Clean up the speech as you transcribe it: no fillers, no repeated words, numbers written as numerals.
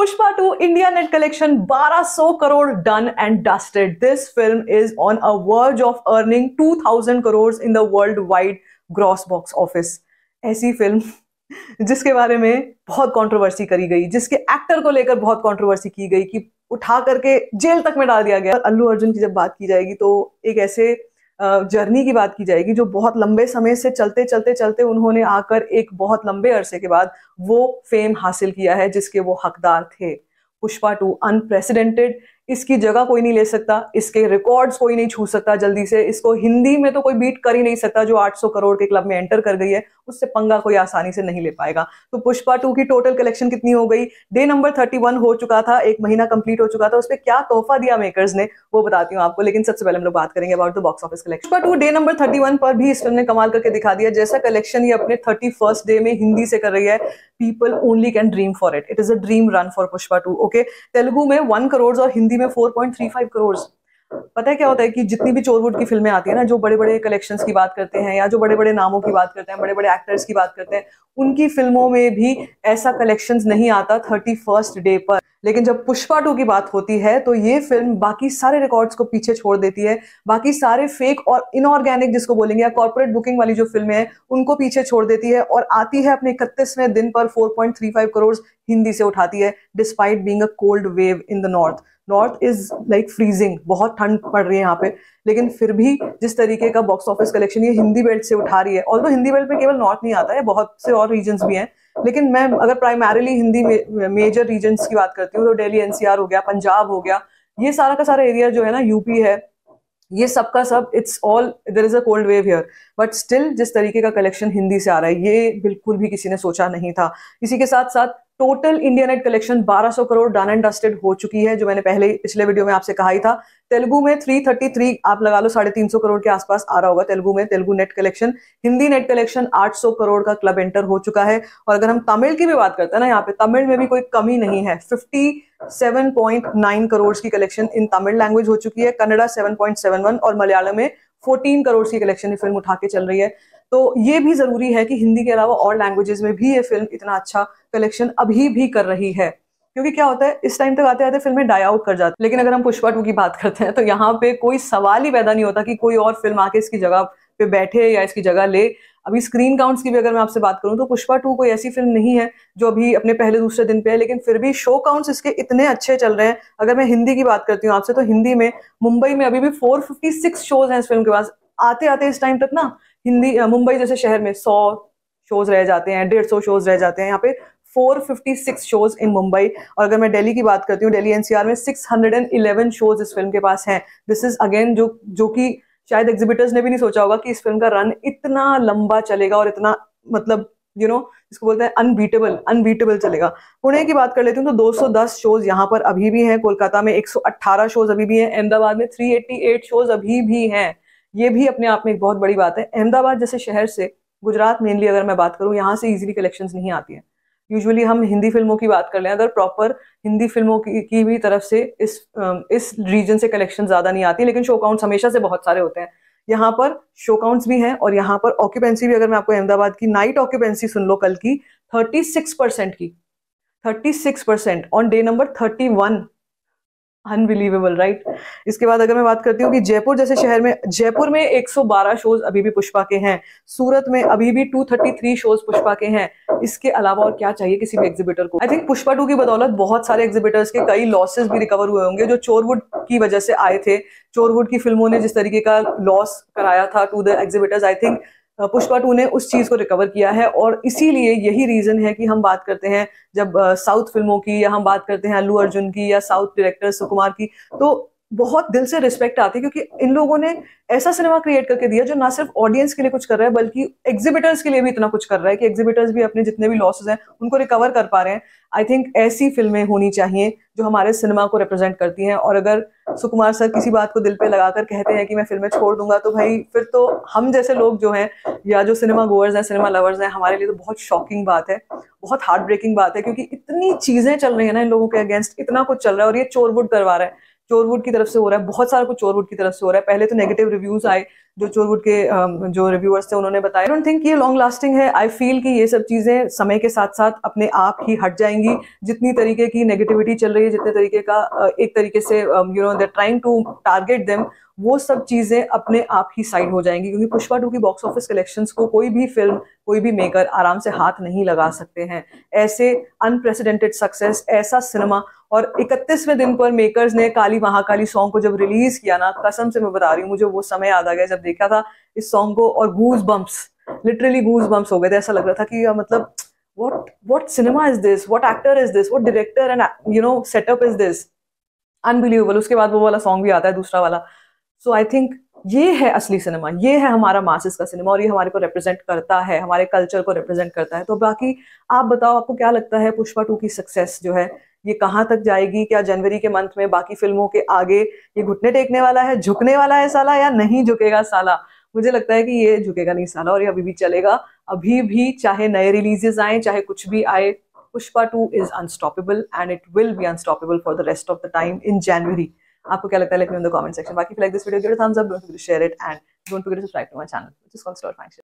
Pushpa 2 India net collection 1200 crore done and dusted. This film is on a verge of earning 2000 crores in the worldwide gross box office. ऐसी film जिसके बारे में बहुत controversy करी गई, जिसके actor को लेकर बहुत कंट्रोवर्सी की गई कि उठा करके जेल तक में डाल दिया गया। अल्लू अर्जुन की जब बात की जाएगी तो एक ऐसे जर्नी की बात की जाएगी जो बहुत लंबे समय से चलते चलते चलते उन्होंने आकर एक बहुत लंबे अरसे के बाद वो फेम हासिल किया है जिसके वो हकदार थे। पुष्पा 2 अनप्रेसिडेंटेड, इसकी जगह कोई नहीं ले सकता, इसके रिकॉर्ड्स कोई नहीं छू सकता जल्दी से, इसको हिंदी में तो कोई बीट कर ही नहीं सकता। जो 800 करोड़ के क्लब में एंटर कर गई है उससे पंगा कोई आसानी से नहीं ले पाएगा। तो पुष्पा 2 की टोटल कलेक्शन कितनी हो गई? डे नंबर 31 हो चुका था, एक महीना कंप्लीट हो चुका था। उस पर क्या तोहफा दिया मेकर्स ने वो बताती हूँ आपको, लेकिन सबसे पहले हम लोग बात करेंगे about the box office collection. Pushpa 2 day number 31 पर भी इस फिल्म ने कमाल करके दिखा दिया। जैसा कलेक्शन ये अपने 31st डे में हिंदी से कर रही है, people only can dream for it. It is a dream run for Pushpa 2। Okay, Telugu में 1 करोड़ और हिंदी में 4.35 करोड़। पता है क्या होता है कि जितनी भी चोरवुड की फिल्में आती है ना, जो बड़े बड़े कलेक्शंस की बात करते हैं या जो बड़े बड़े नामों की बात करते हैं, बड़े बड़े एक्टर्स की बात करते हैं, उनकी फिल्मों में भी ऐसा कलेक्शंस नहीं आता 31st डे पर। लेकिन जब पुष्पा 2 की बात होती है तो ये फिल्म बाकी सारे रिकॉर्ड्स को पीछे छोड़ देती है, बाकी सारे फेक और इनऑर्गेनिक जिसको बोलेंगे या कॉर्पोरेट बुकिंग वाली जो फिल्में हैं उनको पीछे छोड़ देती है और आती है अपने 31वें दिन पर 4.35 करोड़ हिंदी से उठाती है, despite being a cold wave in the north. North is like freezing, बहुत ठंड पड़ रही है यहाँ पे, लेकिन फिर भी जिस तरीके का बॉक्स ऑफिस कलेक्शन ये हिंदी बेल्ट से उठा रही है, और हिंदी बेल्ट में केवल नॉर्थ नहीं आता है, बहुत से और रीजन्स भी हैं, लेकिन मैं अगर प्राइमरीली हिंदी मेजर रीजन्स की बात करती हूँ तो दिल्ली एनसीआर हो गया, पंजाब हो गया, ये सारा का सारा एरिया जो है ना, यूपी है, ये सब का सब it's all there is a cold wave here. But still जिस तरीके का कलेक्शन हिंदी से आ रहा है ये बिल्कुल भी किसी ने सोचा नहीं था। इसी के साथ साथ total India net collection 1200 crore done and dusted हो चुकी है, जो मैंने पहले पिछले वीडियो में आपसे कहा ही था। तेलुगु में 333, आप लगा लो 350 करोड़ के आसपास आ रहा होगा तेलुगु में, Telugu net collection. Hindi net collection 800 crore का क्लब एंटर हो चुका है। और अगर हम तमिल की भी बात करते हैं ना, यहाँ पे तमिल में भी कोई कमी नहीं है, 57.9 करोड़ की कलेक्शन इन तमिल लैंग्वेज हो चुकी है, कन्नड़ा 7.71 और मलयालम में 14 करोड़ की कलेक्शन ये फिल्म उठा के चल रही है। तो ये भी जरूरी है कि हिंदी के अलावा और लैंग्वेजेस में भी ये फिल्म इतना अच्छा कलेक्शन अभी भी कर रही है, क्योंकि क्या होता है इस टाइम तक आते आते फिल्में डाई आउट कर जाती है। लेकिन अगर हम पुष्पा 2 की बात करते हैं तो यहाँ पे कोई सवाल ही पैदा नहीं होता कि कोई और फिल्म आके इसकी जगह पे बैठे या इसकी जगह ले। अभी स्क्रीन काउंट्स की भी अगर मैं आपसे बात करूं तो पुष्पा 2 कोई ऐसी फिल्म नहीं है जो अभी अपने पहले दूसरे दिन पे है, लेकिन फिर भी शो काउंट्स इसके इतने अच्छे चल रहे हैं। अगर मैं हिंदी की बात करती हूँ आपसे तो हिंदी में मुंबई में अभी भी 456 शोज हैं इस फिल्म के पास। आते आते इस टाइम तक ना हिंदी मुंबई जैसे शहर में 100 शोज रह जाते हैं, 150 शोज रह जाते हैं, यहाँ पे 456 शोज इन मुंबई। और अगर मैं दिल्ली की बात करती हूँ, दिल्ली एनसीआर में 611 शोज इस फिल्म के पास हैं। दिस इज अगेन जो कि शायद एग्जिबिटर्स ने भी नहीं सोचा होगा कि इस फिल्म का रन इतना लंबा चलेगा और इतना मतलब इसको बोलते हैं अनबीटेबल चलेगा। पुणे की बात कर लेती हूँ तो 210 शोज यहाँ पर अभी भी हैं, कोलकाता में 118 शोज अभी भी हैं, अहमदाबाद में 388 शोज अभी भी हैं। ये भी अपने आप में एक बहुत बड़ी बात है। अहमदाबाद जैसे शहर से, गुजरात मेनली अगर मैं बात करूं, यहाँ से इजीली कलेक्शंस नहीं आती हैं। यूजुअली हम हिंदी फिल्मों की बात कर लें अगर, प्रॉपर हिंदी फिल्मों की भी तरफ से इस रीजन से कलेक्शन ज्यादा नहीं आती, लेकिन शो काउंट्स हमेशा से बहुत सारे होते हैं। यहाँ पर शो काउंट्स भी हैं और यहाँ पर ऑक्यूपेंसी भी, अगर मैं आपको अहमदाबाद की नाइट ऑक्यूपेंसी सुन लो कल की, 36% की, 36% on day number 31। Unbelievable, right. इसके बाद अगर मैं बात करती हूँ कि जयपुर जैसे शहर में, जयपुर में 112 शोज अभी भी पुष्पा के हैं, सूरत में अभी भी 233 शोज पुष्पा के हैं। इसके अलावा और क्या चाहिए किसी भी एग्जिबिटर को? आई थिंक पुष्पा 2 की बदौलत बहुत सारे एग्जिबिटर्स के कई लॉसेस भी रिकवर हुए होंगे जो चोरवुड की वजह से आए थे। चोरवुड की फिल्मों ने जिस तरीके का लॉस कराया था to the exhibitors, I think Pushpa 2 ने उस चीज को रिकवर किया है। और इसीलिए यही रीजन है कि हम बात करते हैं जब साउथ फिल्मों की, या हम बात करते हैं अल्लू अर्जुन की या साउथ डायरेक्टर सुकुमार की, तो बहुत दिल से रिस्पेक्ट आती है, क्योंकि इन लोगों ने ऐसा सिनेमा क्रिएट करके दिया जो ना सिर्फ ऑडियंस के लिए कुछ कर रहा है बल्कि एग्जिबिटर्स के लिए भी इतना कुछ कर रहा है कि एग्जिबिटर्स भी अपने जितने भी लॉसेस हैं उनको रिकवर कर पा रहे हैं। आई थिंक ऐसी फिल्में होनी चाहिए जो हमारे सिनेमा को रिप्रेजेंट करती हैं। और अगर सुकुमार सर किसी बात को दिल पे लगाकर कहते हैं कि मैं फिल्में छोड़ दूंगा, तो भाई फिर तो हम जैसे लोग जो हैं या जो सिनेमा गोअर्स हैं, सिनेमा लवर्स हैं, हमारे लिए तो बहुत शॉकिंग बात है, बहुत हार्ट ब्रेकिंग बात है, क्योंकि इतनी चीजें चल रही है ना इन लोगों के अगेंस्ट, इतना कुछ चल रहा है और ये चोरवुड करवा रहा है, चोरवुड की तरफ से हो रहा है, बहुत सारा कुछ चोरवुड की तरफ से हो रहा है। पहले तो नेगेटिव रिव्यूज आए जो चोरवुड के जो रिव्यूअर्स थे उन्होंने बताया। आई डोंट थिंक ये लॉन्ग लास्टिंग है। आई फील कि ये सब चीजें समय के साथ साथ अपने आप ही हट जाएंगी। जितनी तरीके की नेगेटिविटी चल रही है, जितने तरीके का एक तरीके से they trying to target them, वो सब चीजें अपने आप ही साइड हो जाएंगी, क्योंकि पुष्पा 2 की बॉक्स ऑफिस कलेक्शंस को कोई भी फिल्म, कोई भी मेकर आराम से हाथ नहीं लगा सकते हैं। ऐसे अनप्रेसिडेंटेड सक्सेस, ऐसा सिनेमा, और 31वें दिन पर मेकर्स ने काली महाकाली सॉन्ग को जब रिलीज किया ना, कसम से मैं बता रही हूँ, मुझे वो समय याद आ गया जब देखा था इस सॉन्ग को, और गूज बम्प्स, लिटरली गूज बम्प्स हो गए थे। ऐसा लग रहा था कि मतलब what cinema is this, what actor is this, what director and setup is this, unbelievable. उसके बाद वो वाला सॉन्ग भी आता है, दूसरा वाला। सो आई थिंक ये है असली सिनेमा, ये है हमारा मासेस का सिनेमा, और ये हमारे को रिप्रेजेंट करता है, हमारे कल्चर को रिप्रेजेंट करता है। तो बाकी आप बताओ, आपको क्या लगता है पुष्पा 2 की सक्सेस जो है ये कहाँ तक जाएगी? क्या जनवरी के मंथ में बाकी फिल्मों के आगे ये घुटने टेकने वाला है, झुकने वाला है साला, या नहीं झुकेगा साला? मुझे लगता है कि ये झुकेगा नहीं साला, और ये अभी भी चलेगा। अभी भी चाहे नए रिलीजेस आए, चाहे कुछ भी आए, Pushpa 2 is unstoppable and it will be unstoppable for the rest of the time in January. आपको क्या लगता है? Let me know in the comment section. बाकी if you like this video, give it a thumbs up. Don't forget to share it and don't forget to subscribe to my channel, which is called Story Function.